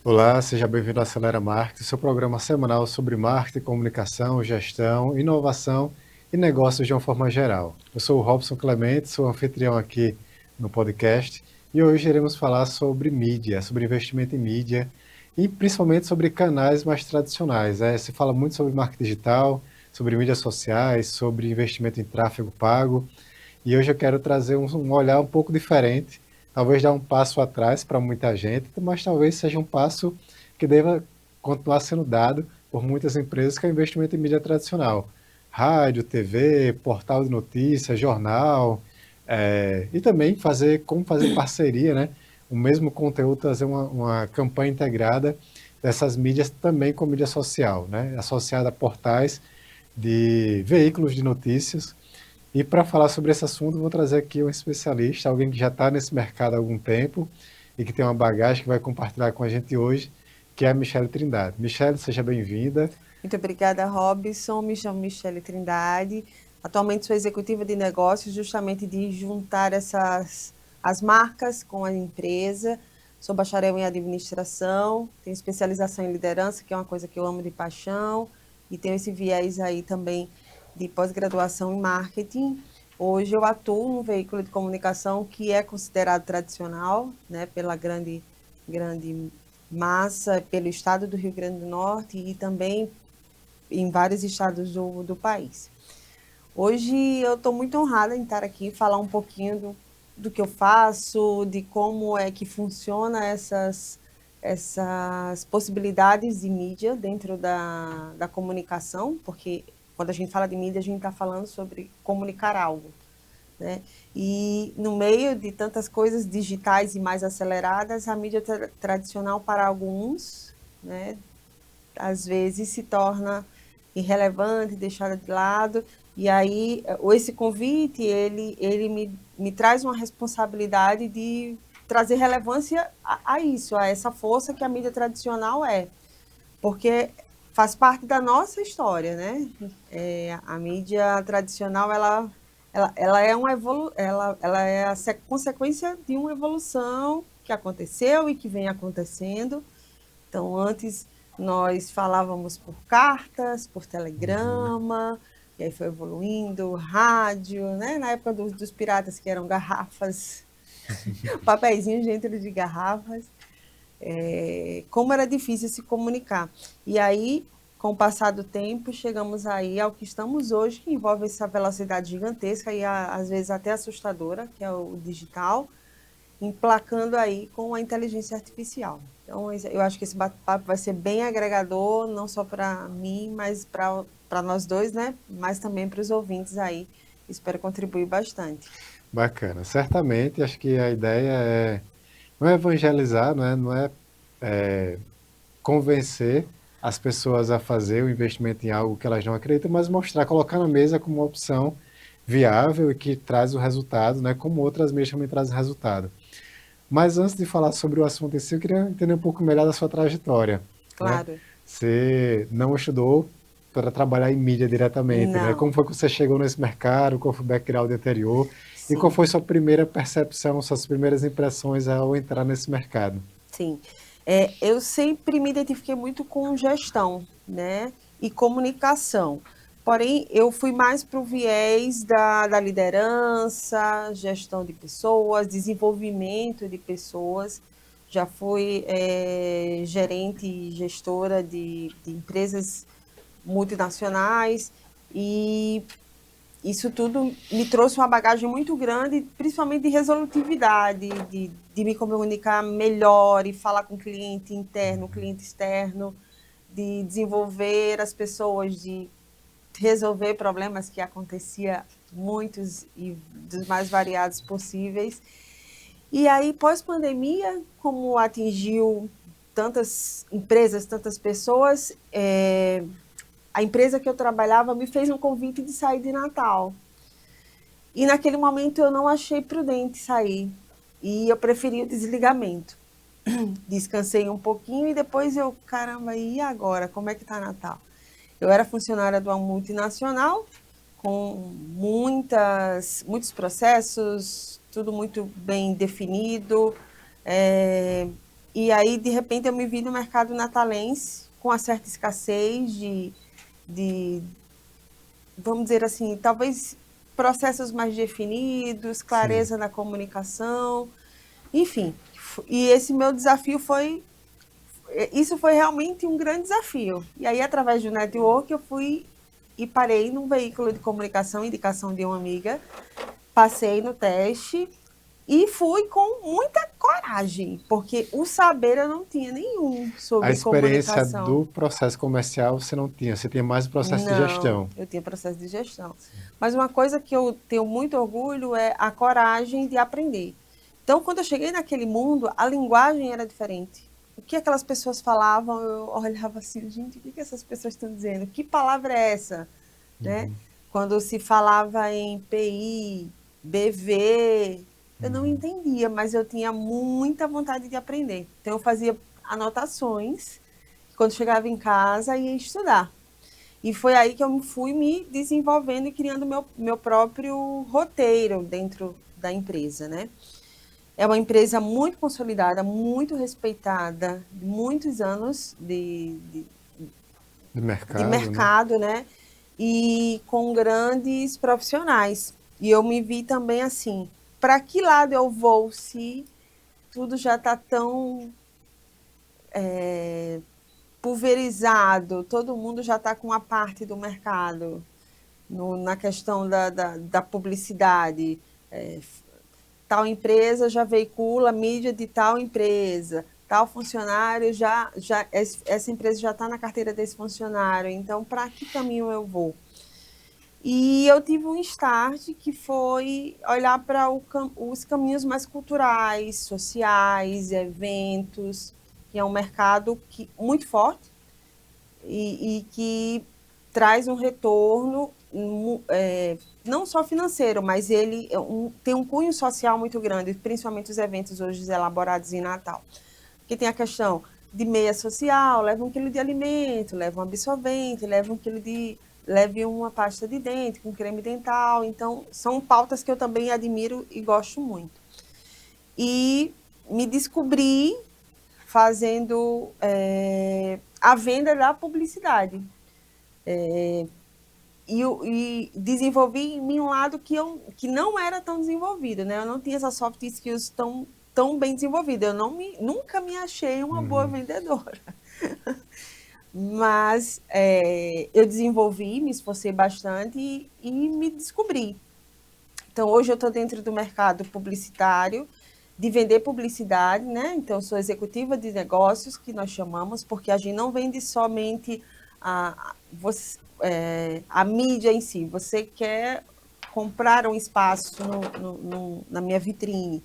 Olá, seja bem-vindo ao Acelera Marketing, seu programa semanal sobre marketing, comunicação, gestão, inovação e negócios de uma forma geral. Eu sou o Robson Clemente, sou anfitrião aqui no podcast e hoje iremos falar sobre mídia, sobre investimento em mídia e principalmente sobre canais mais tradicionais. Se fala muito sobre marketing digital, sobre mídias sociais, sobre investimento em tráfego pago. E hoje eu quero trazer um olhar um pouco diferente, talvez dar um passo atrás para muita gente, mas talvez seja um passo que deva continuar sendo dado por muitas empresas, que é o investimento em mídia tradicional. Rádio, TV, portal de notícias, jornal, e também como fazer parceria, né? O mesmo conteúdo, trazer uma campanha integrada dessas mídias também com mídia social, né? Associada a portais de veículos de notícias e para falar sobre esse assunto, vou trazer aqui um especialista, alguém que já está nesse mercado há algum tempo e que tem uma bagagem que vai compartilhar com a gente hoje, que é a Michele Trindade. Michele, seja bem-vinda. Muito obrigada, Robson. Me chamo Michele Trindade. Atualmente sou executiva de negócios, justamente de juntar as marcas com a empresa. Sou bacharel em administração, tenho especialização em liderança, que é uma coisa que eu amo de paixão, e tenho esse viés aí também de pós-graduação em marketing. Hoje eu atuo num veículo de comunicação que é considerado tradicional, né, pela grande massa, pelo estado do Rio Grande do Norte e também em vários estados do país. Hoje eu estou muito honrada em estar aqui, falar um pouquinho do que eu faço, de como é que funciona essas possibilidades de mídia dentro da comunicação, porque quando a gente fala de mídia, a gente está falando sobre comunicar algo. Né? E no meio de tantas coisas digitais e mais aceleradas, a mídia tradicional para alguns, né, às vezes se torna irrelevante, deixada de lado. E aí, esse convite, ele me traz uma responsabilidade de trazer relevância a isso, a essa força que a mídia tradicional é. Porque faz parte da nossa história, né? A mídia tradicional, ela é ela é a consequência de uma evolução que aconteceu e que vem acontecendo. Então, antes nós falávamos por cartas, por Uhum. telegrama, e aí foi evoluindo, rádio, né? Na época dos piratas, que eram garrafas, papeizinhos dentro de garrafas, como era difícil se comunicar. E aí, com o passar do tempo, chegamos aí ao que estamos hoje, que envolve essa velocidade gigantesca e às vezes até assustadora, que é o digital, emplacando aí com a inteligência artificial. Então, eu acho que esse bate-papo vai ser bem agregador, não só para mim, mas para nós dois, né? Mas também para os ouvintes aí. Espero contribuir bastante. Bacana. Certamente, acho que a ideia não é evangelizar, não é convencer as pessoas a fazer o investimento em algo que elas não acreditam, mas mostrar, colocar na mesa como uma opção viável e que traz o resultado, né, como outras mídias também trazem resultado. Mas antes de falar sobre o assunto em si, eu queria entender um pouco melhor da sua trajetória, né? Claro. Você não estudou para trabalhar em mídia diretamente, né? Como Não, foi que você chegou nesse mercado? Qual foi o background anterior? E qual sim, foi sua primeira percepção, suas primeiras impressões ao entrar nesse mercado? sim. Eu sempre me identifiquei muito com gestão, né? E comunicação. Porém, eu fui mais para o viés da liderança, gestão de pessoas, desenvolvimento de pessoas. Já fui gerente e gestora de empresas multinacionais e isso tudo me trouxe uma bagagem muito grande, principalmente de resolutividade, de me comunicar melhor e falar com o cliente interno, cliente externo, de desenvolver as pessoas, de resolver problemas que acontecia muitos e dos mais variados possíveis. E aí, pós-pandemia, como atingiu tantas empresas, tantas pessoas, a empresa que eu trabalhava me fez um convite de sair de Natal. E naquele momento eu não achei prudente sair. E eu preferi o desligamento. Descansei um pouquinho e depois eu, caramba, e agora? Como é que tá Natal? Eu era funcionária de uma multinacional com muitos processos, tudo muito bem definido, E aí, de repente, eu me vi no mercado natalense com uma certa escassez de vamos dizer assim, talvez processos mais definidos, Sim. clareza na comunicação, enfim. E esse meu desafio foi, isso foi realmente um grande desafio. E aí, através do network, eu fui e parei num veículo de comunicação, indicação de uma amiga, passei no teste e fui com muita coragem, porque o saber eu não tinha nenhum A sobre experiência comunicação. do processo comercial você tinha mais o processo de Não, gestão. eu tinha processo de gestão. Mas uma coisa que eu tenho muito orgulho é a coragem de aprender. Então, quando eu cheguei naquele mundo, a linguagem era diferente. O que aquelas pessoas falavam, eu olhava assim, gente, o que essas pessoas estão dizendo? Que palavra é essa? Né? Uhum, Quando se falava em PI, BV, eu não uhum. entendia, mas eu tinha muita vontade de aprender. Então, eu fazia anotações, quando chegava em casa, ia estudar. E foi aí que eu fui me desenvolvendo e criando meu próprio roteiro dentro da empresa, né? É uma empresa muito consolidada, muito respeitada, muitos anos De de mercado, né? mercado, né? E com grandes profissionais. E eu me vi também assim, para que lado eu vou se tudo já está tão pulverizado, todo mundo já está com uma parte do mercado, na questão da publicidade. É, tal empresa já veicula a mídia de tal empresa, tal funcionário essa empresa já está na carteira desse funcionário, então para que caminho eu vou? E eu tive um start que foi olhar para os caminhos mais culturais, sociais, eventos, que é um mercado muito forte e que traz um retorno não só financeiro, mas ele tem um cunho social muito grande, principalmente os eventos hoje elaborados em Natal. Porque tem a questão de meia social, leva 1 quilo de alimento, leva um absorvente, leve uma pasta de dente com creme dental. Então, são pautas que eu também admiro e gosto muito. E me descobri fazendo a venda da publicidade. E desenvolvi em mim um lado que não era tão desenvolvido, né? Eu não tinha essas soft skills tão bem desenvolvidas. Eu nunca me achei uma boa Uhum. vendedora. Mas eu desenvolvi, me esforcei bastante e me descobri. Então, hoje eu estou dentro do mercado publicitário, de vender publicidade, né? Então, eu sou executiva de negócios, que nós chamamos, porque a gente não vende somente a mídia em si. Você quer comprar um espaço na minha vitrine.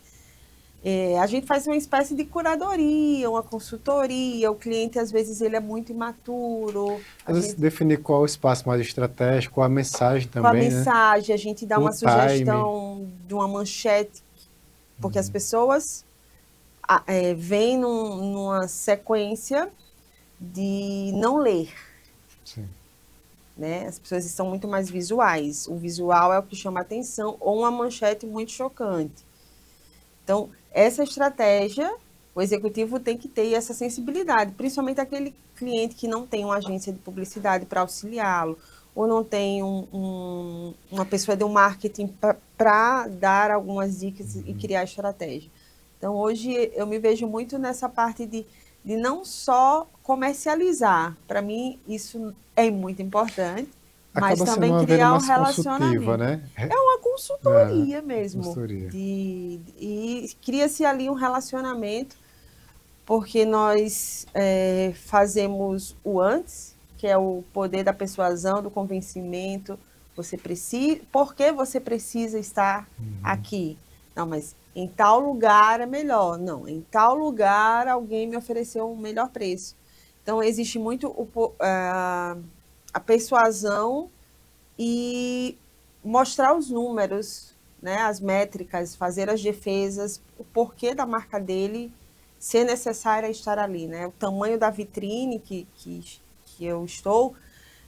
A gente faz uma espécie de curadoria, uma consultoria. O cliente, às vezes, ele é muito imaturo. A Às vezes gente, definir qual é o espaço mais estratégico, a mensagem com a também, né? mensagem, a gente dá O uma time. sugestão de uma manchete, porque as Uhum. pessoas vêm numa sequência de não ler. Sim. Né? As pessoas estão muito mais visuais. O visual é o que chama atenção, ou uma manchete muito chocante. Então, essa estratégia, o executivo tem que ter essa sensibilidade, principalmente aquele cliente que não tem uma agência de publicidade para auxiliá-lo, ou não tem uma pessoa de um marketing para dar algumas dicas e Uhum. criar estratégia. Então, hoje eu me vejo muito nessa parte de não só comercializar. Para mim, isso é muito importante, mas Acaba sendo também uma venda criar um mais consultiva, relacionamento. né? É uma consultoria Uma mesmo. consultoria. E cria-se ali um relacionamento, porque nós fazemos o antes, que é o poder da persuasão, do convencimento. Por que você precisa estar Uhum. aqui? Não, mas em tal lugar é melhor. Não, em tal lugar alguém me ofereceu um melhor preço. Então, existe muito a persuasão e mostrar os números, né, as métricas, fazer as defesas, o porquê da marca dele ser necessária estar ali, né? O tamanho da vitrine que eu estou,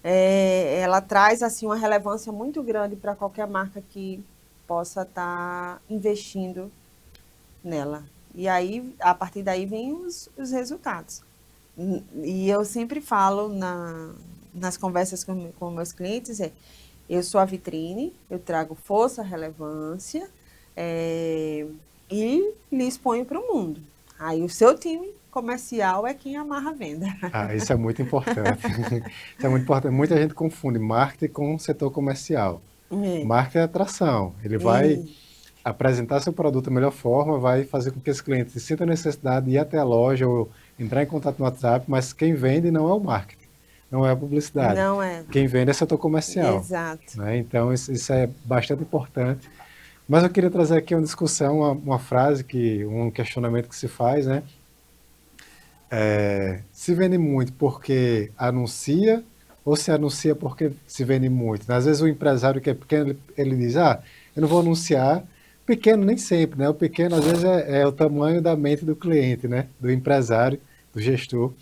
ela traz assim uma relevância muito grande para qualquer marca que possa estar investindo nela. E aí, a partir daí, vem os resultados. E eu sempre falo nas conversas com meus clientes, eu sou a vitrine, eu trago força, relevância, é, e lhe exponho para o mundo. Aí o seu time comercial é quem amarra a venda. Ah, isso é muito importante. Isso é muito importante. Muita gente confunde marketing com o setor comercial. É, Marketing é atração. Ele vai e, apresentar seu produto da melhor forma, vai fazer com que esse cliente sinta a necessidade de ir até a loja ou entrar em contato no WhatsApp, mas quem vende não é o marketing, não é a publicidade. não é, Quem vende é setor comercial, exato. né? Então, isso é bastante importante. Mas eu queria trazer aqui uma discussão, uma frase, um questionamento que se faz, né? Se vende muito porque anuncia ou se anuncia porque se vende muito? Às vezes o empresário que é pequeno, ele diz, eu não vou anunciar. Pequeno nem sempre, né? O pequeno às vezes é o tamanho da mente do cliente, né? Do empresário, do gestor.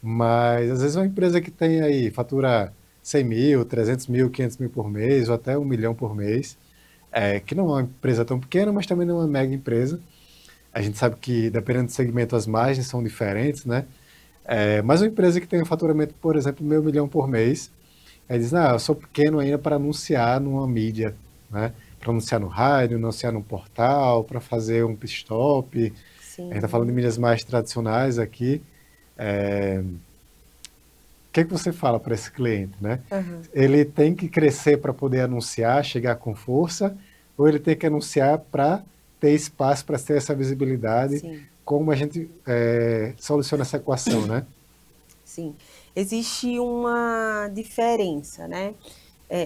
Mas às vezes uma empresa que tem aí, fatura 100 mil, 300 mil, 500 mil por mês ou até 1 milhão por mês, que não é uma empresa tão pequena, mas também não é uma mega empresa. A gente sabe que, dependendo do segmento, as margens são diferentes, né? Mas uma empresa que tem um faturamento, por exemplo, 1 milhão por mês, aí diz, eu sou pequeno ainda para anunciar numa mídia, né? Para anunciar no rádio, anunciar num portal, para fazer um pit stop. A gente está falando de Sim. mídias mais tradicionais aqui. O que você fala para esse cliente, né? Aham. Ele tem que crescer para poder anunciar, chegar com força, ou ele tem que anunciar para ter espaço para ter essa visibilidade? Sim, Como a gente soluciona essa equação, né? sim. Existe uma diferença, né?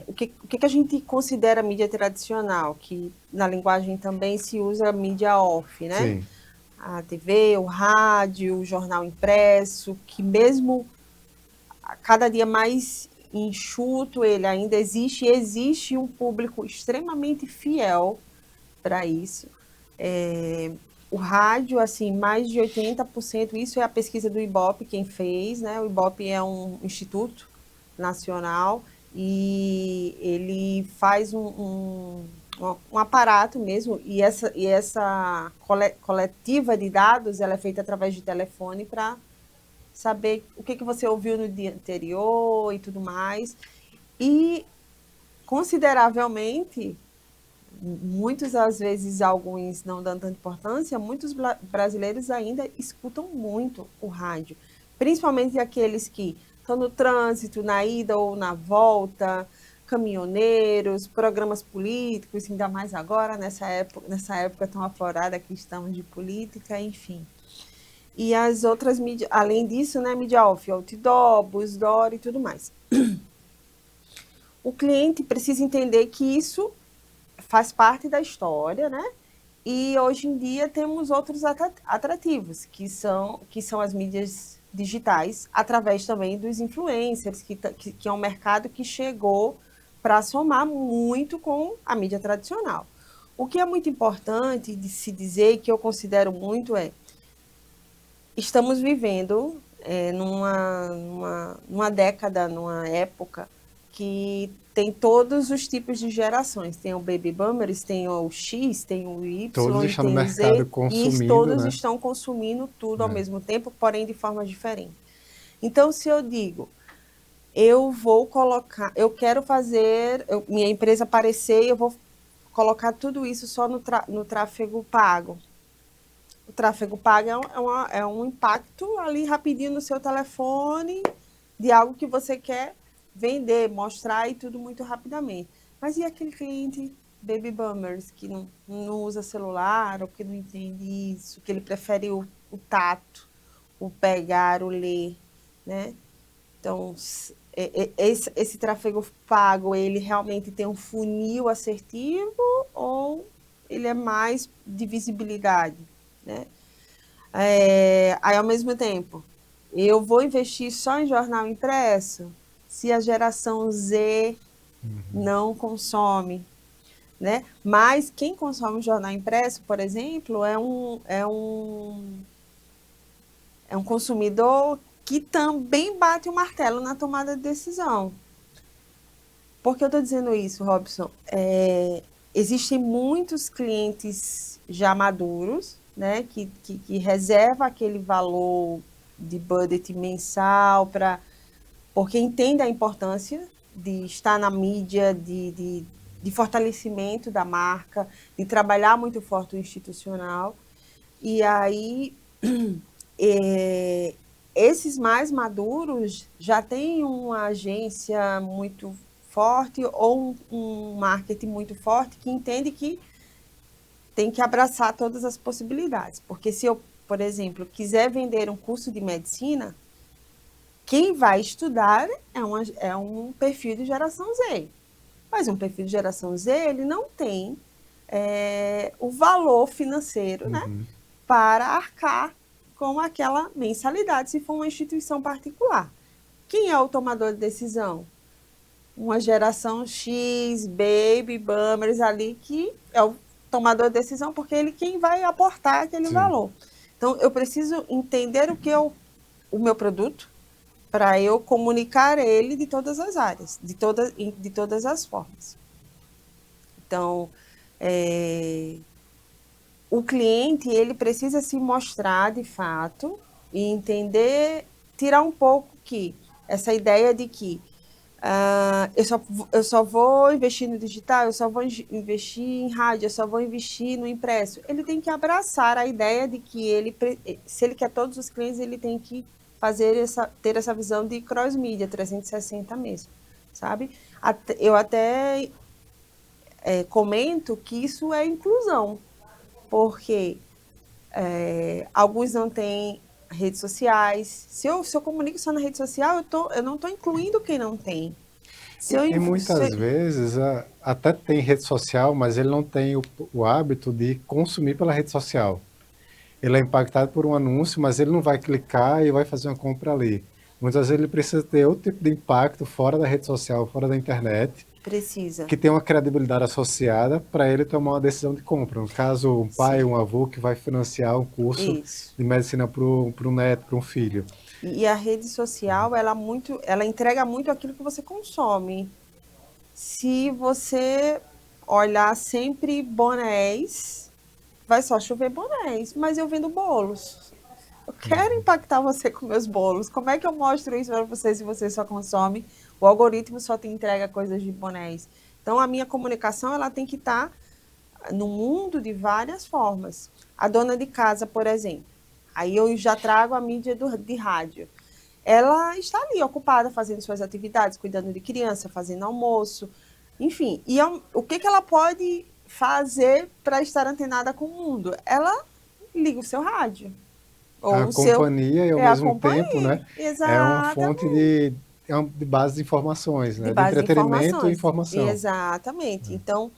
O que a gente considera mídia tradicional, que na linguagem também se usa mídia off, né? Sim, A TV, o rádio, o jornal impresso, que mesmo a cada dia mais enxuto ele ainda existe, e existe um público extremamente fiel para isso. O rádio, assim, mais de 80%, isso é a pesquisa do IBOP quem fez, né? O IBOP é um instituto nacional e ele faz um aparato mesmo, e essa coletiva de dados ela é feita através de telefone para saber o que você ouviu no dia anterior e tudo mais. E consideravelmente, muitos às vezes alguns não dando tanta importância, muitos brasileiros ainda escutam muito o rádio, principalmente aqueles que estão no trânsito, na ida ou na volta, caminhoneiros, programas políticos, ainda mais agora, nessa época tão aflorada que estamos de política, enfim. E as outras mídias, além disso, né, mídia off, outdoor, busdoor e tudo mais. O cliente precisa entender que isso faz parte da história, né? E hoje em dia temos outros atrativos, que são as mídias digitais, através também dos influencers, que é um mercado que chegou para somar muito com a mídia tradicional. O que é muito importante de se dizer, que eu considero muito, estamos vivendo numa década, numa época que tem todos os tipos de gerações. Tem o Baby Boomers, tem o X, tem o todos Y e estão no tem o mercado Z, e consumindo, todos né? estão consumindo tudo ao É. mesmo tempo, porém de forma diferente. Então, se eu digo, eu vou colocar, eu quero fazer, minha empresa aparecer, eu vou colocar tudo isso só no tráfego pago. O tráfego pago é um impacto ali rapidinho no seu telefone de algo que você quer vender, mostrar e tudo muito rapidamente. Mas e aquele cliente baby boomers que não usa celular ou que não entende isso, que ele prefere o tato, o pegar, o ler, né? Então, esse tráfego pago, ele realmente tem um funil assertivo ou ele é mais de visibilidade, né? Aí, ao mesmo tempo, eu vou investir só em jornal impresso se a geração Z Uhum. não consome, né? Mas quem consome jornal impresso, por exemplo, é um consumidor que também bate o martelo na tomada de decisão. Por que eu estou dizendo isso, Robson? Existem muitos clientes já maduros, né, que reserva aquele valor de budget mensal porque entende a importância de estar na mídia, de fortalecimento da marca, de trabalhar muito forte o institucional. E aí, esses mais maduros já têm uma agência muito forte ou um marketing muito forte que entende que tem que abraçar todas as possibilidades. Porque se eu, por exemplo, quiser vender um curso de medicina, quem vai estudar é um perfil de geração Z. Mas um perfil de geração Z, ele não tem o valor financeiro, né, para arcar com aquela mensalidade, se for uma instituição particular. Quem é o tomador de decisão? Uma geração X, baby, boomers ali, que é o tomador de decisão, porque ele quem vai aportar aquele valor. Então, eu preciso entender o que é o meu produto, para eu comunicar ele de todas as áreas, de todas as formas. Então, o cliente, ele precisa se mostrar de fato e entender, tirar um pouco essa ideia de que eu só vou investir no digital, eu só vou investir em rádio, eu só vou investir no impresso. Ele tem que abraçar a ideia de que se ele quer todos os clientes, ele tem que ter essa visão de cross-mídia, 360 mesmo, sabe? Eu até comento que isso é inclusão, porque alguns não têm redes sociais. Se eu comunico só na rede social, eu não estou incluindo quem não tem. E muitas vezes até tem rede social, mas ele não tem o hábito de consumir pela rede social. Ele é impactado por um anúncio, mas ele não vai clicar e vai fazer uma compra ali. Muitas vezes ele precisa ter outro tipo de impacto fora da rede social, fora da internet. Precisa. Que tem uma credibilidade associada para ele tomar uma decisão de compra. No caso, um pai, um avô que vai financiar um curso de medicina para um neto, para um filho. E a rede social, ela entrega muito aquilo que você consome. Se você olhar sempre bonés, vai só chover bonés, mas eu vendo bolos. Eu quero impactar você com meus bolos. Como é que eu mostro isso para você se você só consome? O algoritmo só te entrega coisas de bonés. Então, a minha comunicação ela tem que estar no mundo de várias formas. A dona de casa, por exemplo, aí eu já trago a mídia de rádio. Ela está ali ocupada fazendo suas atividades, cuidando de criança, fazendo almoço, enfim. E o que ela pode fazer para estar antenada com o mundo? Ela liga o seu rádio. A companhia e ao mesmo tempo, né, exatamente. é uma fonte de base de informações, né, de entretenimento e informação. Exatamente. Então,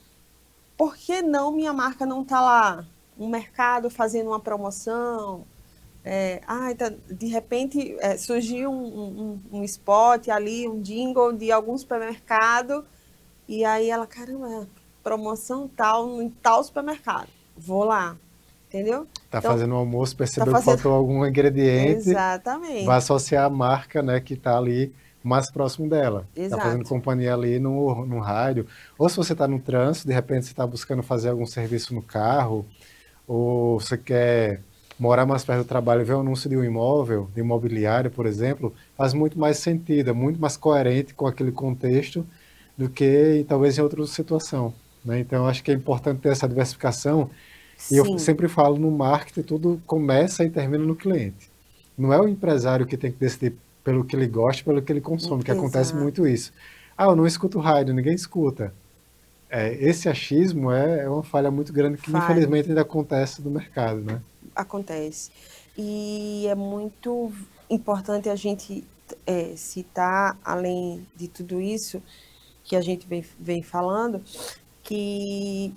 por que não minha marca não está lá? Um mercado fazendo uma promoção, de repente surgiu um spot ali, um jingle de algum supermercado, e aí ela, caramba, promoção tal, em tal supermercado, vou lá, entendeu? Está fazendo um almoço, percebeu que faltou algum ingrediente, exatamente, vai associar a marca, né, que está ali mais próximo dela. Está fazendo companhia ali no rádio. Ou se você está no trânsito, de repente você está buscando fazer algum serviço no carro, ou você quer morar mais perto do trabalho e ver o anúncio de um imóvel, de imobiliário, por exemplo, faz muito mais sentido, é muito mais coerente com aquele contexto do que talvez em outra situação, né? Então, acho que é importante ter essa diversificação. E eu sempre falo, no marketing, tudo começa e termina no cliente. Não é o empresário que tem que decidir pelo que ele gosta, pelo que ele consome, que acontece muito isso. Eu não escuto rádio, ninguém escuta. Esse achismo é uma falha muito grande que, infelizmente, ainda acontece no mercado, né? Acontece. E é muito importante a gente citar, além de tudo isso que a gente vem falando, que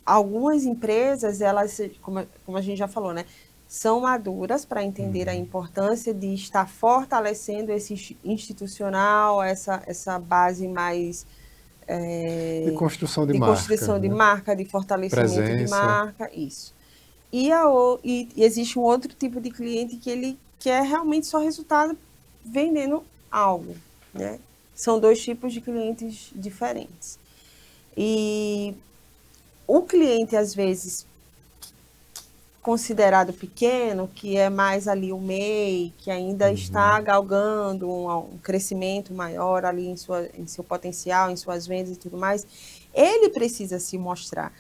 algumas empresas, elas, como a gente já falou, né, são maduras para entender a importância de estar fortalecendo esse institucional, essa base mais de construção de marca, de fortalecimento de marca, isso. E existe um outro tipo de cliente que ele quer realmente só resultado vendendo algo, né? São dois tipos de clientes diferentes. E o cliente, às vezes, considerado pequeno, que é mais ali o MEI, que ainda está galgando um crescimento maior ali em seu potencial, em suas vendas e tudo mais, ele precisa se mostrar.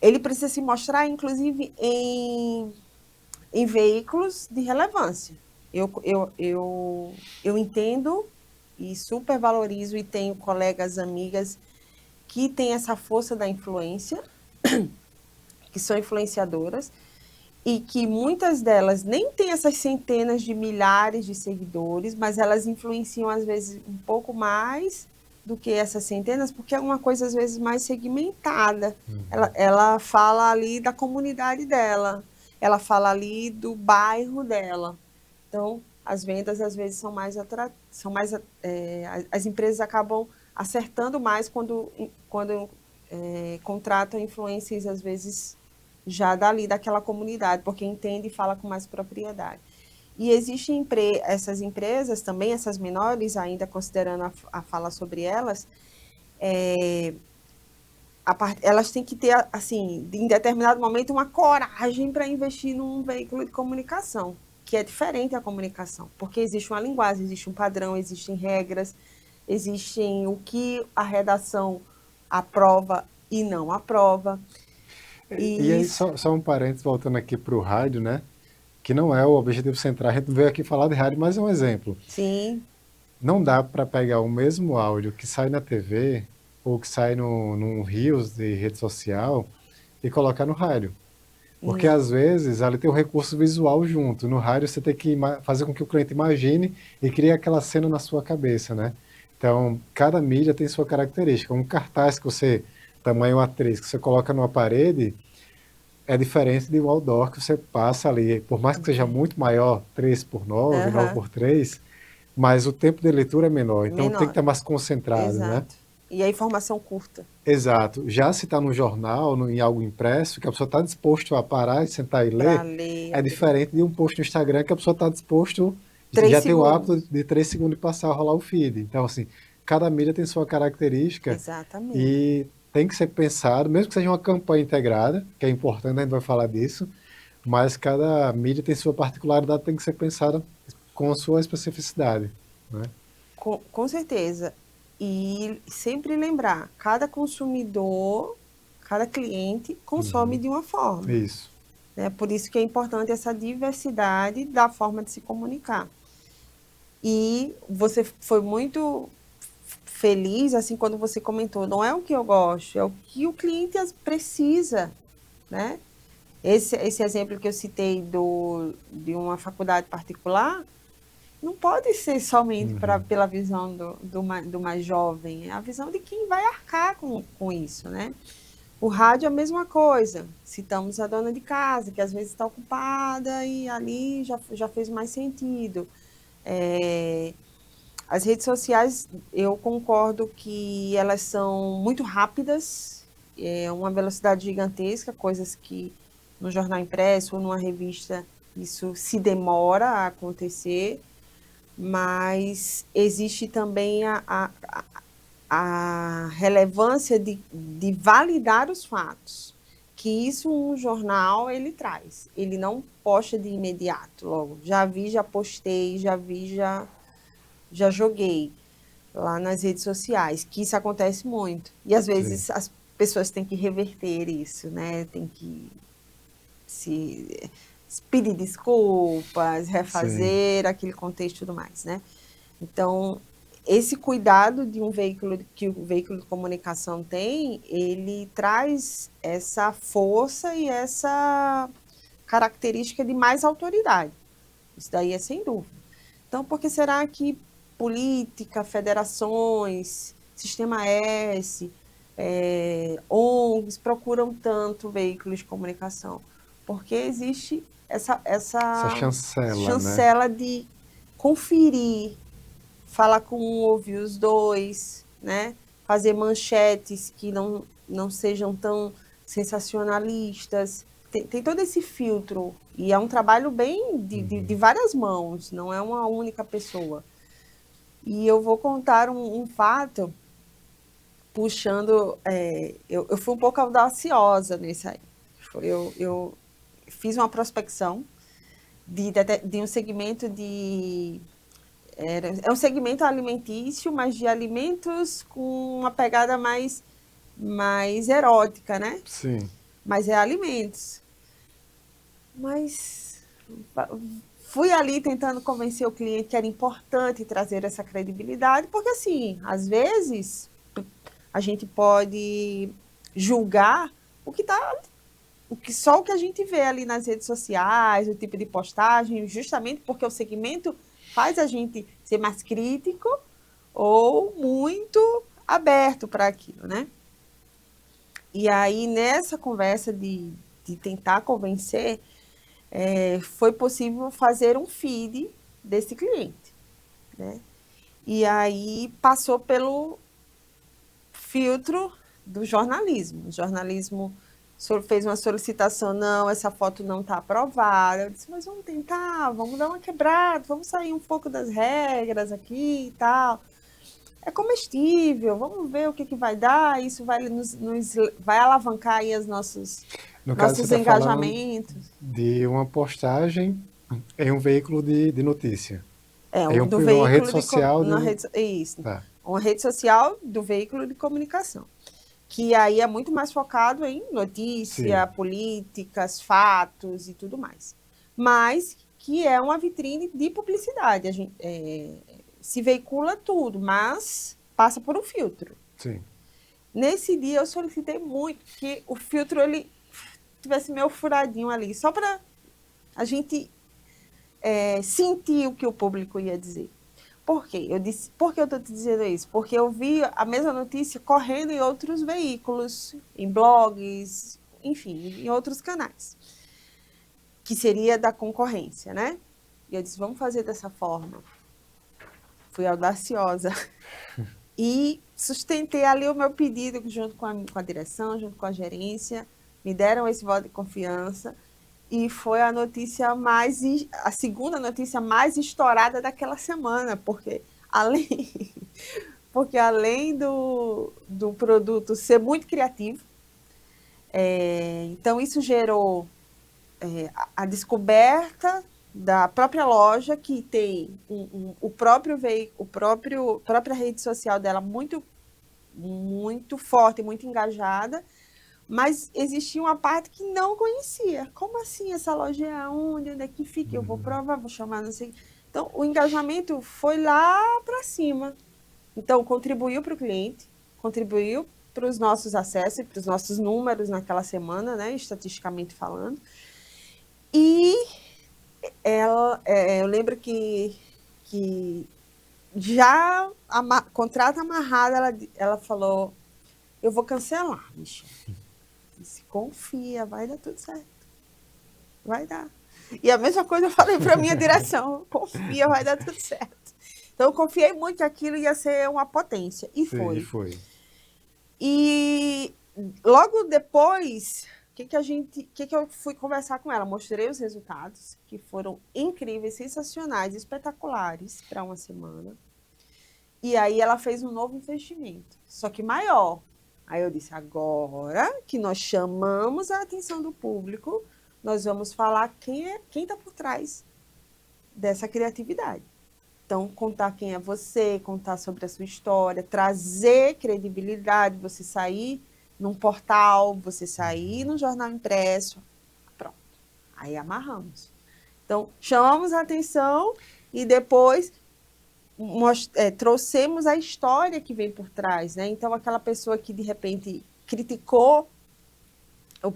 Ele precisa se mostrar, inclusive, em veículos de relevância. Eu entendo e super valorizo e tenho colegas, amigas que têm essa força da influência, que são influenciadoras, e que muitas delas nem têm essas centenas de milhares de seguidores, mas elas influenciam, às vezes, um pouco mais do que essas centenas, porque é uma coisa, às vezes, mais segmentada. Ela fala ali da comunidade dela, ela fala ali do bairro dela. Então, as vendas, às vezes, as empresas acabam acertando mais quando contratam influencers, às vezes, já dali, daquela comunidade, porque entende e fala com mais propriedade. E existem essas empresas também, essas menores, ainda considerando a fala sobre elas, elas têm que ter, assim, em determinado momento, uma coragem para investir num veículo de comunicação, que é diferente da comunicação, porque existe uma linguagem, existe um padrão, existem regras, existem o que a redação aprova e não aprova. E aí, só um parênteses, voltando aqui para o rádio, né? Que não é o objetivo central, a gente veio aqui falar de rádio, mas é um exemplo. Sim. Não dá para pegar o mesmo áudio que sai na TV ou que sai num Reels de rede social e colocar no rádio. Porque às vezes ali tem um recurso visual junto. No rádio você tem que fazer com que o cliente imagine e crie aquela cena na sua cabeça, né? Então, cada mídia tem sua característica. Um cartaz que você, tamanho A3, que você coloca numa parede, é diferente de um outdoor que você passa ali, por mais que seja muito maior, 3x9, 9x3, mas o tempo de leitura é menor, então tem que estar mais concentrado, né? Exato. E a informação curta. Exato. Já se está no jornal, em algo impresso, que a pessoa está disposto a parar e sentar e ler, é diferente de um post no Instagram que a pessoa está disposto, já tem o hábito de 3 segundos de passar a rolar o feed. Então, assim, cada mídia tem sua característica. Exatamente. E tem que ser pensado, mesmo que seja uma campanha integrada, que é importante, a gente vai falar disso, mas cada mídia tem sua particularidade, tem que ser pensada com a sua especificidade, né? Com certeza. E sempre lembrar, cada consumidor, cada cliente consome de uma forma. Isso. Por isso que é importante essa diversidade da forma de se comunicar. E você foi muito feliz, assim, quando você comentou, não é o que eu gosto, é o que o cliente precisa, né? Esse exemplo que eu citei de uma faculdade particular, não pode ser somente pela visão do mais jovem, é a visão de quem vai arcar com isso, né? O rádio é a mesma coisa. Citamos a dona de casa, que às vezes está ocupada e ali já fez mais sentido. As redes sociais, eu concordo que elas são muito rápidas, uma velocidade gigantesca, coisas que no jornal impresso ou numa revista isso se demora a acontecer, mas existe também a relevância de validar os fatos, que isso um jornal ele traz, ele não posta de imediato, logo, já vi, já postei, já joguei lá nas redes sociais, que isso acontece muito, e às vezes as pessoas têm que reverter isso, né, tem que se pedir desculpas, refazer aquele contexto e tudo mais, né? Então, esse cuidado de um veículo que o veículo de comunicação tem, ele traz essa força e essa característica de mais autoridade. Isso daí é sem dúvida. Então, por que será que política, federações, Sistema S, ONGs procuram tanto veículos de comunicação? Porque existe essa chancela, né? De conferir, falar com um, ouvir os dois, né? Fazer manchetes que não sejam tão sensacionalistas. Tem todo esse filtro, e é um trabalho bem de várias mãos, não é uma única pessoa. E eu vou contar um fato, puxando... eu fui um pouco audaciosa nesse aí. fiz uma prospecção de um segmento é um segmento alimentício, mas de alimentos com uma pegada mais erótica, né? Sim. Mas é alimentos. Mas fui ali tentando convencer o cliente que era importante trazer essa credibilidade, porque assim, às vezes a gente pode julgar só o que a gente vê ali nas redes sociais, o tipo de postagem, justamente porque o segmento faz a gente ser mais crítico ou muito aberto para aquilo, né? E aí, nessa conversa de tentar convencer, foi possível fazer um feed desse cliente, né? E aí passou pelo filtro do jornalismo. O jornalismo fez uma solicitação, não, essa foto não está aprovada. Eu disse, mas vamos tentar, vamos dar uma quebrada, vamos sair um pouco das regras aqui e tal. É comestível, vamos ver o que vai dar, isso vai vai alavancar aí os nossos No caso, você está engajamentos. falando de uma postagem em um veículo de notícia. Do uma rede veículo social isso. Tá. Uma rede social do veículo de comunicação. Que aí é muito mais focado em notícia, Sim. políticas, fatos e tudo mais. Mas que é uma vitrine de publicidade. A gente, se veicula tudo, mas passa por um filtro. Sim. Nesse dia eu solicitei muito que o filtro ele tivesse meio furadinho ali, só para a gente sentir o que o público ia dizer. Por quê? Por que eu estou te dizendo isso? Porque eu vi a mesma notícia correndo em outros veículos, em blogs, enfim, em outros canais, que seria da concorrência, né? E eu disse, vamos fazer dessa forma. Fui audaciosa. E sustentei ali o meu pedido junto com a direção, junto com a gerência, me deram esse voto de confiança e foi a segunda notícia mais estourada daquela semana, porque além do produto ser muito criativo, então isso gerou a descoberta da própria loja, que tem a própria rede social dela muito, muito forte, muito engajada, mas existia uma parte que não conhecia. Como assim essa loja é onde é que fica? Eu vou provar, vou chamar, não sei. Então, o engajamento foi lá para cima. Então, contribuiu para o cliente, contribuiu para os nossos acessos, para os nossos números naquela semana, né, estatisticamente falando. E eu lembro que já contrato amarrado, ela falou, eu vou cancelar, Michelle. Disse, confia, vai dar tudo certo. Vai dar. E a mesma coisa eu falei para a minha direção, confia, vai dar tudo certo. Então eu confiei muito que aquilo ia ser uma potência. E Sim, foi. E logo depois, que eu fui conversar com ela? Mostrei os resultados, que foram incríveis, sensacionais, espetaculares para uma semana. E aí ela fez um novo investimento, só que maior. Aí eu disse, agora que nós chamamos a atenção do público, nós vamos falar quem está por trás dessa criatividade. Então, contar quem é você, contar sobre a sua história, trazer credibilidade, você sair num portal, você sair no jornal impresso, pronto. Aí amarramos. Então, chamamos a atenção e depois trouxemos a história que vem por trás, né? Então, aquela pessoa que, de repente, criticou a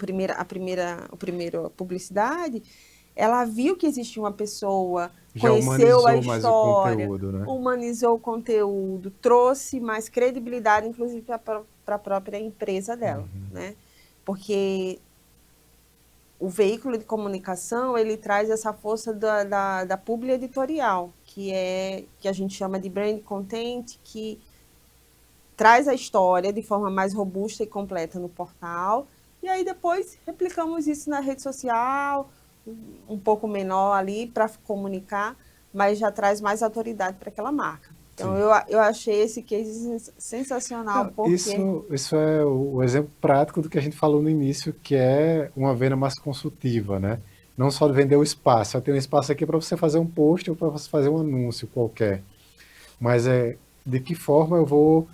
primeira publicidade, ela viu que existia uma pessoa, já conheceu a humanizou mais o história, conteúdo, né? humanizou o conteúdo, trouxe mais credibilidade, inclusive, para a própria empresa dela, né? Porque o veículo de comunicação, ele traz essa força da publi editorial, que a gente chama de brand content, que traz a história de forma mais robusta e completa no portal, e aí depois replicamos isso na rede social, um pouco menor ali para comunicar, mas já traz mais autoridade para aquela marca. Então, sim. eu achei esse case sensacional, Não, porque... isso é o exemplo prático do que a gente falou no início, que é uma venda mais consultiva, né? Não só de vender o espaço. Eu tenho um espaço aqui para você fazer um post ou para você fazer um anúncio qualquer. Mas é de que forma eu vou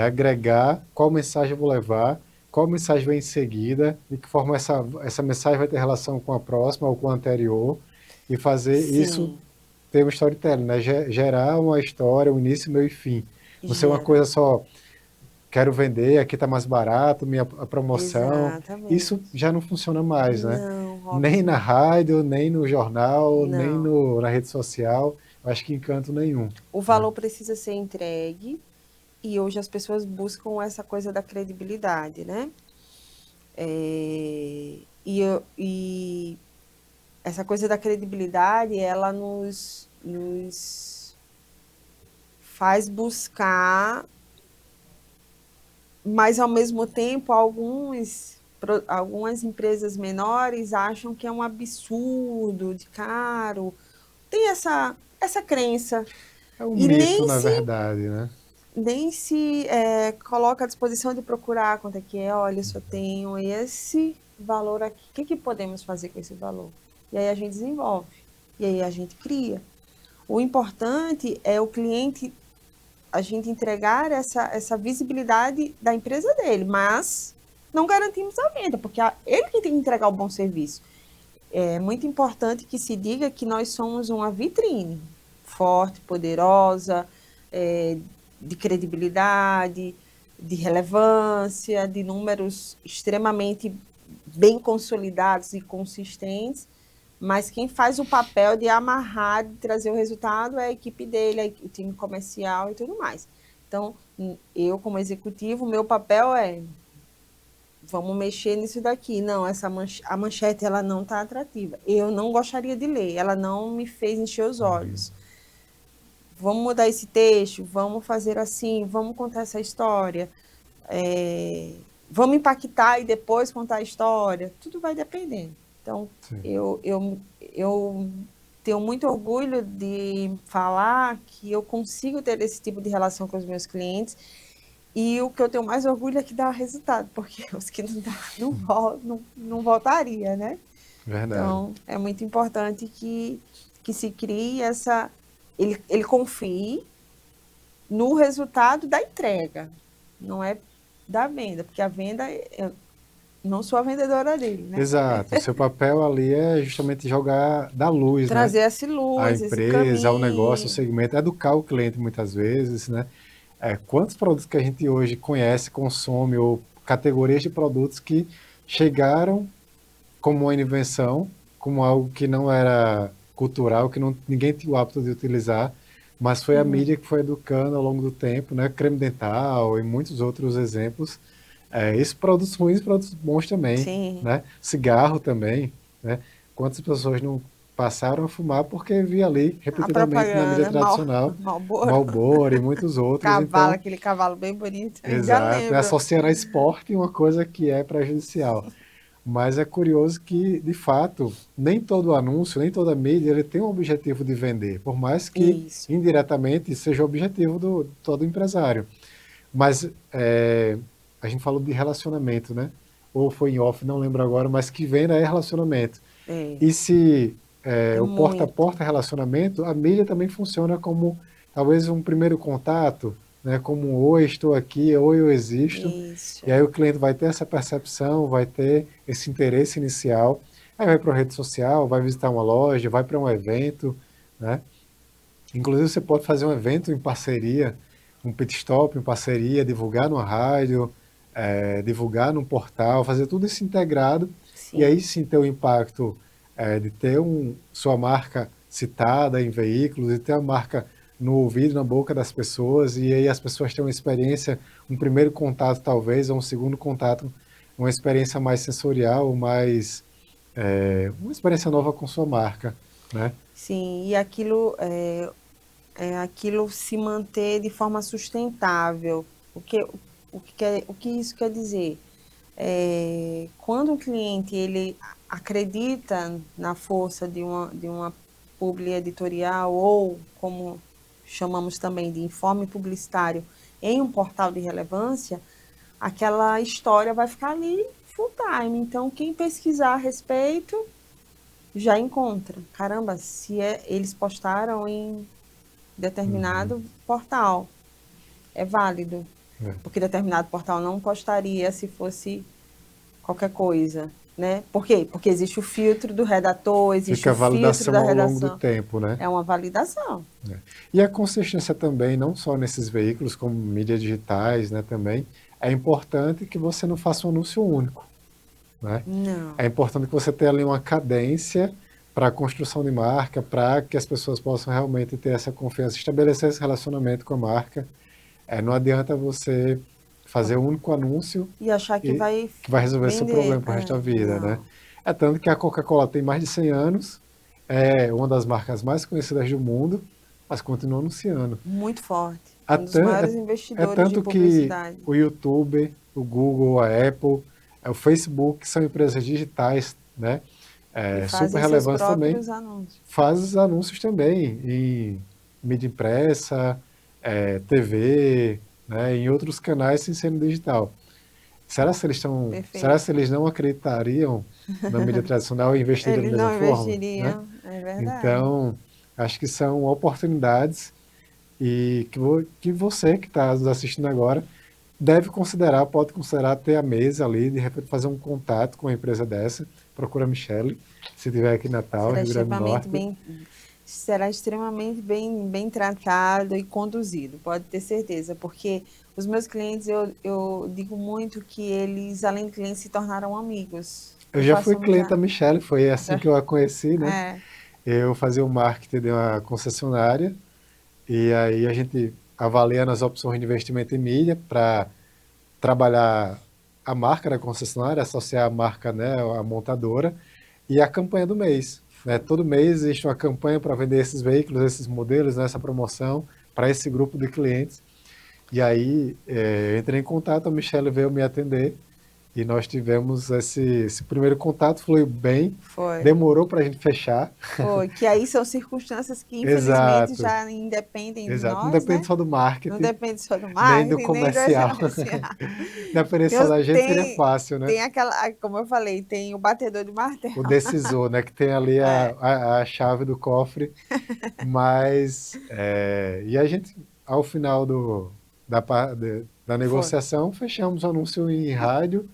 agregar, qual mensagem eu vou levar, qual mensagem vem em seguida, de que forma essa mensagem vai ter relação com a próxima ou com a anterior, e fazer isso Sim, ter um storytelling, né? Gerar uma história, um início, meio e fim. Não ser uma gera. coisa só, quero vender, aqui está mais barato, a promoção. Isso Exatamente. já não funciona mais, né? Não, Nem Robson, na rádio, nem no jornal, nem não. na rede social. Eu acho que encanto nenhum, O né? valor precisa ser entregue e hoje as pessoas buscam essa coisa da credibilidade, né? E essa coisa da credibilidade, ela nos faz buscar, mas ao mesmo tempo algumas empresas menores acham que é um absurdo de caro. Tem essa crença. É um E mito, nem na se verdade, né? coloca à disposição de procurar quanto é que é, olha, eu só tenho esse valor aqui, o que podemos fazer com esse valor? E aí a gente desenvolve, e aí a gente cria. O importante é o cliente, a gente entregar essa visibilidade da empresa dele, mas não garantimos a venda, porque ele que tem que entregar o bom serviço. É muito importante que se diga que nós somos uma vitrine forte, poderosa, é, de credibilidade, de relevância, de números extremamente bem consolidados e consistentes, mas quem faz o papel de amarrar, de trazer o resultado é a equipe dele, o time comercial e tudo mais. Então, eu como executivo, o meu papel é vamos mexer nisso daqui. Não, a manchete ela não está atrativa. Eu não gostaria de ler, ela não me fez encher os Uhum. olhos. Vamos mudar esse texto, vamos fazer assim, vamos contar essa história, vamos impactar e depois contar a história. Tudo vai dependendo. Então, Sim. eu tenho muito orgulho de falar que eu consigo ter esse tipo de relação com os meus clientes. E o que eu tenho mais orgulho é que dá resultado, porque os que não dá, não voltaria, né? Verdade. Então, é muito importante que se crie essa. Ele confie no resultado da entrega, não é da venda, porque a venda, eu não sou a vendedora dele, né? Exato. O seu papel ali é justamente jogar, dar luz, né? Trazer essa À luz, esse empresa, ao negócio, ao caminho. segmento, educar o cliente muitas vezes, né? Quantos produtos que a gente hoje conhece, consome, ou categorias de produtos que chegaram como uma invenção, como algo que não era cultural, que não, ninguém tinha o hábito de utilizar, mas foi a mídia que foi educando ao longo do tempo, né? Creme dental e muitos outros exemplos. Esses produtos ruins, produtos bons também, Sim, né? Cigarro também, né? Quantas pessoas não passaram a fumar porque via ali a repetidamente na mídia propaganda, tradicional Malboro, Marlboro e muitos outros, cavalo, então, aquele cavalo bem bonito, ainda exato, lembro. associando a esporte uma coisa que é prejudicial. Mas é curioso que, de fato, nem todo anúncio, nem toda mídia, ele tem o objetivo de vender, por mais que Isso. indiretamente seja o objetivo do todo empresário. Mas a gente falou de relacionamento, né? Ou foi em off, não lembro agora, mas que venda é relacionamento. É, E se é o porta a muito. porta relacionamento, a mídia também funciona como talvez um primeiro contato, né? Como um oi, estou aqui, oi, eu existo. Isso. E aí o cliente vai ter essa percepção, vai ter esse interesse inicial. Aí vai para a rede social, vai visitar uma loja, vai para um evento, né? Inclusive você pode fazer um evento em parceria, um pit stop em parceria, divulgar numa rádio, divulgar num portal, fazer tudo isso integrado e aí Sim. sim ter o impacto de ter sua marca citada em veículos e ter a marca no ouvido, na boca das pessoas e aí as pessoas têm uma experiência, um primeiro contato talvez, ou um segundo contato, uma experiência mais sensorial, uma experiência nova com sua marca, né? Sim, e aquilo se manter de forma sustentável. O que isso quer dizer? Quando o cliente ele acredita na força de uma publi editorial ou como chamamos também de informe publicitário em um portal de relevância, aquela história vai ficar ali full time. Então, quem pesquisar a respeito já encontra. Caramba, se eles postaram em determinado portal, é válido. Porque determinado portal não postaria se fosse qualquer coisa, né? Por quê? Porque existe o filtro do redator, existe Fica a o filtro validação da ao longo redação. do tempo, né? É uma validação. E a consistência também, não só nesses veículos, como mídias digitais, né, também, é importante que você não faça um anúncio único, né? Não. É importante que você tenha ali uma cadência para a construção de marca, para que as pessoas possam realmente ter essa confiança, estabelecer esse relacionamento com a marca. Não adianta você fazer um único anúncio E achar que vai resolver seu vender. problema pro resto da vida, né? É tanto que a Coca-Cola tem mais de 100 anos, é uma das marcas mais conhecidas do mundo, mas continua anunciando. Muito forte. Um dos maiores investidores tanto de publicidade. Que o YouTube, o Google, a Apple, o Facebook são empresas digitais, né? Super relevantes também. Anúncios. Faz anúncios também em mídia impressa, TV, né? Em outros canais sem ser no digital. Será se eles não acreditariam na mídia tradicional e investiriam da mesma forma? Eles não investiriam, né? É verdade. Então, acho que são oportunidades e que você que está nos assistindo agora pode considerar ter a mesa ali, de repente fazer um contato com uma empresa dessa. Procura a Michele, se estiver aqui em Natal, Rio Grande do Norte. Será extremamente bem tratado e conduzido, pode ter certeza, porque os meus clientes, eu digo muito que eles, além de clientes, se tornaram amigos. Eu já fui cliente da Michele, foi assim que eu a conheci, né? Eu fazia o marketing de uma concessionária e aí a gente avaliando as opções de investimento em mídia para trabalhar a marca da concessionária, associar a marca, né, à montadora e a campanha do mês. Né? Todo mês existe uma campanha para vender esses veículos, esses modelos, né, essa promoção para esse grupo de clientes. E aí eu entrei em contato, a Michele veio me atender e nós tivemos esse primeiro contato, flui bem, demorou para a gente fechar. Foi, que aí são circunstâncias que infelizmente já independem de nós, não depende né? só do marketing. Não depende só do marketing, nem do comercial. Depende só da gente, seria fácil, né? Tem aquela, como eu falei, tem o batedor de martelo. O decisor, né? Que tem ali a chave do cofre. Mas, e a gente, ao final da negociação, fechamos o anúncio em rádio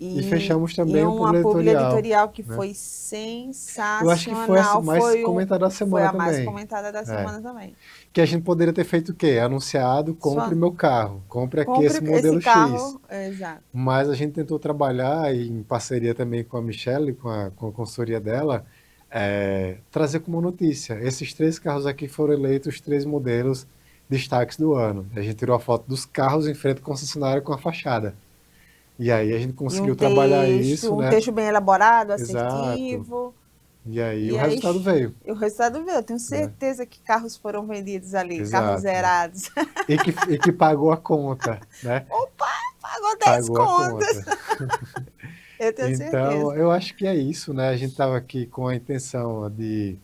e fechamos também o publi editorial que, né, foi sensacional. Eu acho que foi a mais comentada da semana também. Foi a mais comentada da semana também. Que a gente poderia ter feito o quê? Anunciado, compre meu carro, compre aqui esse modelo carro, X. Exato. Mas a gente tentou trabalhar, em parceria também com a Michele, com a consultoria dela, trazer como notícia. Esses 3 carros aqui foram eleitos os 3 modelos destaques do ano. A gente tirou a foto dos carros em frente à concessionária com a fachada. E aí a gente conseguiu trabalhar isso, né? Um texto bem elaborado, assertivo. Exato. E aí o resultado veio. O resultado veio. Eu tenho certeza que carros foram vendidos ali, Exato, carros zerados. E que pagou a conta, né? Opa, pagou 10 contas. Eu tenho certeza. Então, eu acho que é isso, né? A gente estava aqui com a intenção de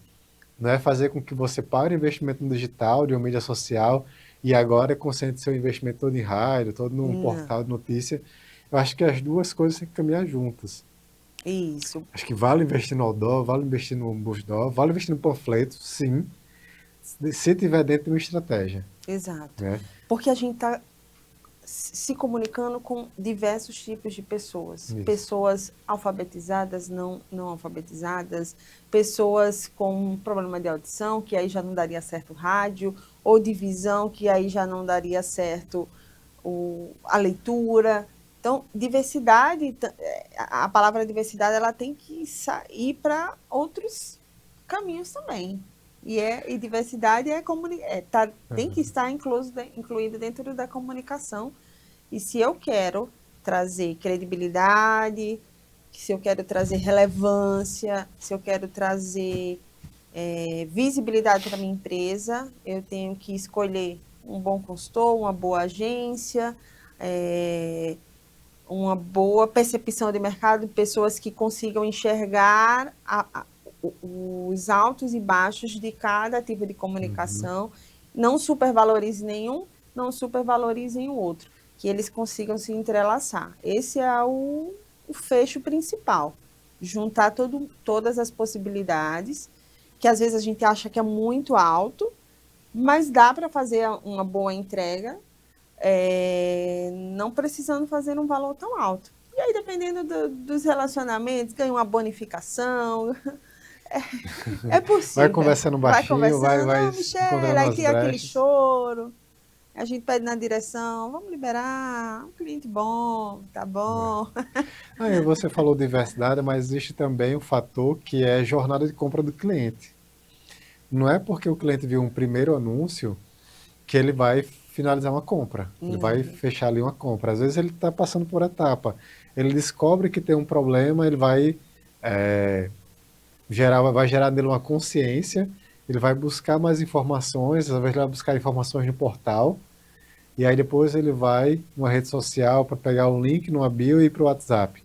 fazer com que você pare o investimento no digital, de uma mídia social, e agora concentre seu investimento todo em rádio, todo num portal de notícia. Eu acho que as duas coisas têm que caminhar juntas. Isso. Acho que vale investir no outdoor, vale investir no busdoor, vale investir no panfleto, sim, se tiver dentro de uma estratégia. Exato. Né? Porque a gente está se comunicando com diversos tipos de pessoas. Isso. Pessoas alfabetizadas, não alfabetizadas, pessoas com problema de audição, que aí já não daria certo o rádio, ou de visão, que aí já não daria certo a leitura. Então, diversidade, a palavra diversidade, ela tem que ir para outros caminhos também. E diversidade tem que estar incluída dentro da comunicação. E se eu quero trazer credibilidade, se eu quero trazer relevância, se eu quero trazer visibilidade para a minha empresa, eu tenho que escolher um bom consultor, uma boa agência, uma boa percepção de mercado, pessoas que consigam enxergar os altos e baixos de cada tipo de comunicação não supervalorize nenhum, não supervalorizem o outro, que eles consigam se entrelaçar. Esse é o fecho principal, juntar todas as possibilidades, que às vezes a gente acha que é muito alto, mas dá para fazer uma boa entrega, não precisando fazer um valor tão alto. E aí, dependendo dos relacionamentos, ganha uma bonificação. É Vai possível. conversando Vai baixinho, conversando, vai não, Michelle, encontrando aí as cria aquele brechas. choro. A gente pede na direção, vamos liberar, um cliente bom, tá bom. Aí você falou diversidade, mas existe também o fator que é jornada de compra do cliente. Não é porque o cliente viu um primeiro anúncio que ele vai finalizar uma compra, ele vai fechar ali uma compra. Às vezes ele está passando por etapa. Ele descobre que tem um problema, ele vai vai gerar nele uma consciência, ele vai buscar mais informações, às vezes ele vai buscar informações no portal, e aí depois ele vai numa rede social para pegar um link numa bio e ir para o WhatsApp,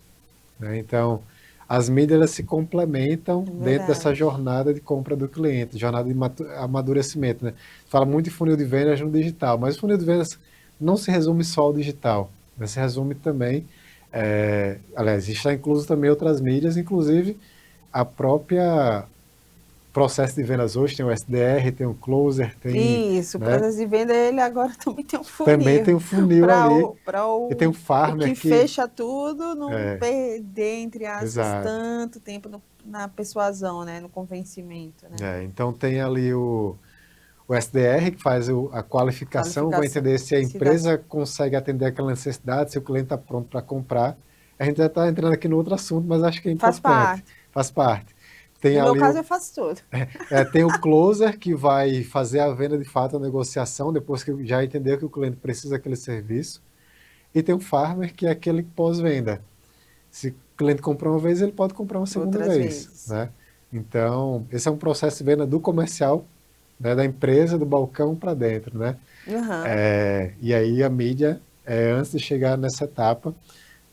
né? Então, as mídias elas se complementam É dentro dessa verdade. jornada de compra do cliente, jornada de amadurecimento, né? Fala muito de funil de vendas no digital, mas o funil de vendas não se resume só ao digital, né? Se resume também, aliás, está incluso também outras mídias, inclusive a própria processo de vendas hoje tem o SDR, tem o Closer, tem, Isso, o né? processo de venda, ele agora também tem um Também tem funil o funil para ali, o, para e tem o o que Farmer que, fecha tudo não perder, entre aspas, exato. tanto tempo na persuasão, né? No convencimento, né? Então tem ali o SDR que faz a qualificação, vai Qualificação. entender se a Se dá, empresa consegue atender aquela necessidade, se o cliente está pronto para comprar. A gente já está entrando aqui no outro assunto, mas acho que é faz importante, parte. faz parte. Tem No meu ali caso, eu faço tudo. tem o closer que vai fazer a venda de fato, a negociação, depois que já entendeu que o cliente precisa daquele serviço. E tem o farmer, que é aquele pós-venda. Se o cliente comprou uma vez, ele pode comprar uma segunda Outras vez, vezes. né? Então, esse é um processo de venda do comercial, né, da empresa, do balcão para dentro, né? Uhum. E aí a mídia, antes de chegar nessa etapa,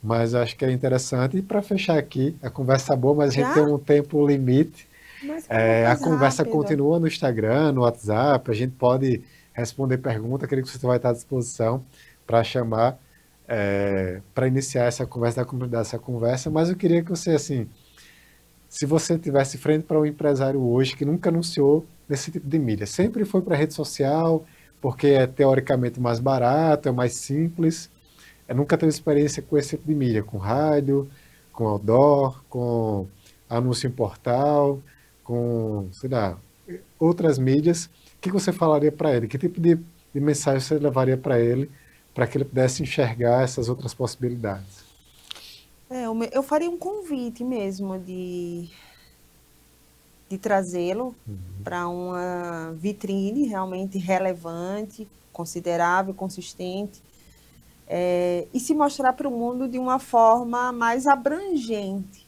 mas eu acho que é interessante. E para fechar aqui, a conversa é boa, mas a gente tem Já? um tempo limite. Mas acabou, A faz conversa rápido. continua no Instagram, no WhatsApp, a gente pode responder perguntas, aquele que você vai estar à disposição para chamar, para iniciar essa conversa, da comunidade, essa conversa, mas eu queria que você, assim, se você tivesse frente para um empresário hoje que nunca anunciou nesse tipo de mídia, sempre foi para a rede social, porque é teoricamente mais barato, é mais simples, nunca teve experiência com esse tipo de mídia, com rádio, com outdoor, com anúncio em portal, com, sei lá, outras mídias. O que você falaria para ele? Que tipo de mensagem você levaria para que ele pudesse enxergar essas outras possibilidades? Eu faria um convite mesmo de trazê-lo para uma vitrine realmente relevante, considerável, consistente, e se mostrar para o mundo de uma forma mais abrangente,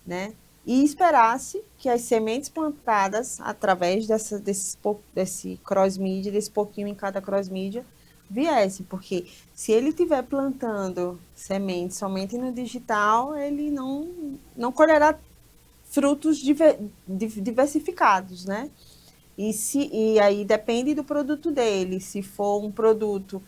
né? E esperasse que as sementes plantadas através desse cross-mídia, desse pouquinho em cada cross-mídia, viesse, porque se ele estiver plantando sementes somente no digital, ele não colherá frutos diversificados, né? E aí depende do produto dele. Se for um produto,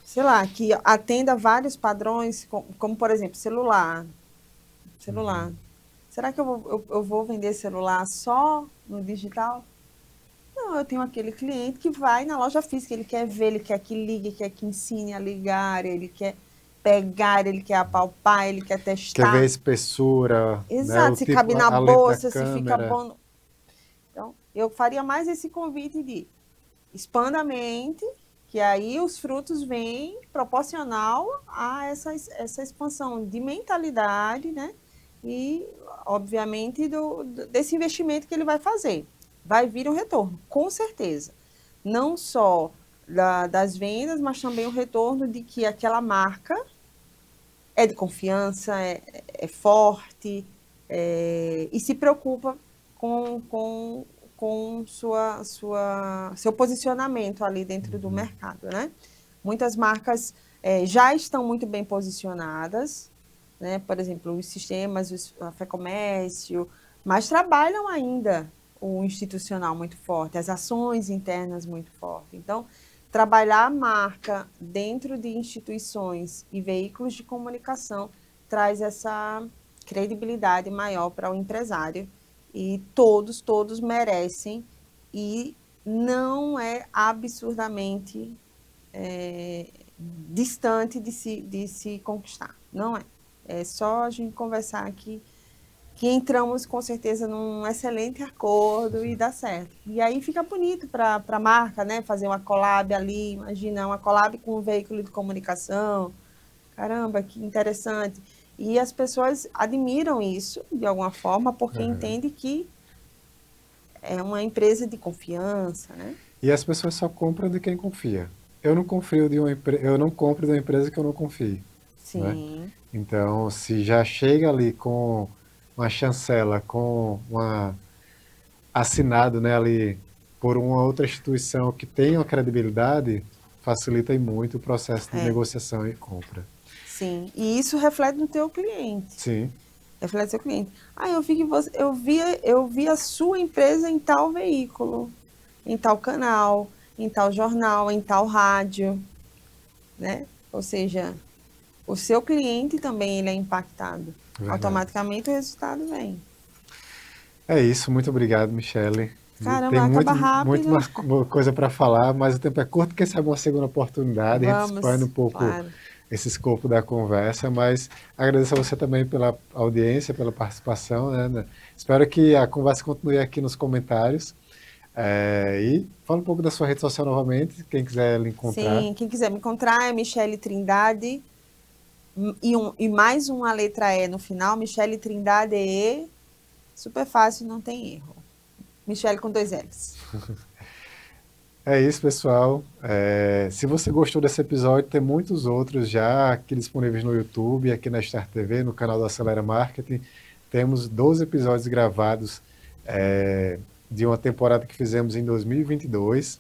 sei lá, que atenda vários padrões, como por exemplo, celular. Será que eu vou vender celular só no digital? Não, eu tenho aquele cliente que vai na loja física, ele quer ver, ele quer que ligue, quer que ensine a ligar, ele quer pegar, ele quer apalpar, ele quer Quer ver a testar. espessura, né, o Exato, se tipo, cabe na a lente da bolsa, se fica câmera. bom. Então, eu faria mais esse convite de expanda a mente, que aí os frutos vêm proporcional a essa expansão de mentalidade, né? E, obviamente, desse investimento que ele vai fazer. Vai vir um retorno, com certeza. Não só das vendas, mas também o retorno de que aquela marca é de confiança, é forte, e se preocupa com seu posicionamento ali dentro do mercado, né? Muitas marcas já estão muito bem posicionadas, né? Por exemplo, os sistemas, a Fé Comércio, mas trabalham ainda o institucional muito forte, as ações internas muito fortes. Então, trabalhar a marca dentro de instituições e veículos de comunicação traz essa credibilidade maior para o empresário e todos merecem e não é absurdamente distante de se conquistar, não é. É só a gente conversar aqui que entramos com certeza num excelente acordo e dá certo. E aí fica bonito para a marca, né? Fazer uma collab ali, imagina, uma collab com um veículo de comunicação. Caramba, que interessante. E as pessoas admiram isso de alguma forma, porque entendem que é uma empresa de confiança, né? E as pessoas só compram de quem confia. Eu não compro de uma empresa que eu não confio, né? Sim. Então, se já chega ali com uma chancela, com uma assinado, né, ali por uma outra instituição que tem uma credibilidade, facilita e muito o processo de É, negociação e compra. sim. E isso reflete no teu cliente. Sim, Reflete no seu cliente. Ah, eu vi que você, eu vi a sua empresa em tal veículo, em tal canal, em tal jornal, em tal rádio, né? Ou seja, o seu cliente também ele é impactado. verdade. Automaticamente o resultado vem. É isso, muito obrigado, Michele. Tem Caramba, acaba muito rápido. mais coisa para falar, mas o tempo é curto, quem sabe uma segunda oportunidade, a gente expande Vamos, um pouco claro. esse escopo da conversa, mas agradeço a você também pela audiência, pela participação, né? Espero que a conversa continue aqui nos comentários. E fala um pouco da sua rede social novamente, quem quiser lhe encontrar. Sim, quem quiser me encontrar é Michele Trindade e mais uma letra E no final, Michele Trindade E. Super fácil, não tem erro. Michele com 2 L's. É isso, pessoal. Se você gostou desse episódio, tem muitos outros já aqui disponíveis no YouTube, aqui na Star TV, no canal do Acelera Marketing. Temos 12 episódios gravados de uma temporada que fizemos em 2022.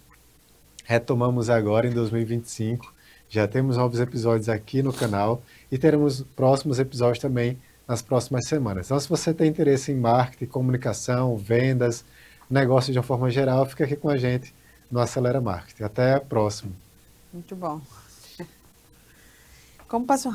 Retomamos agora em 2025. Já temos novos episódios aqui no canal e teremos próximos episódios também nas próximas semanas. Então, se você tem interesse em marketing, comunicação, vendas, negócios de uma forma geral, fica aqui com a gente no Acelera Marketing. Até a próxima. Muito bom. Como passou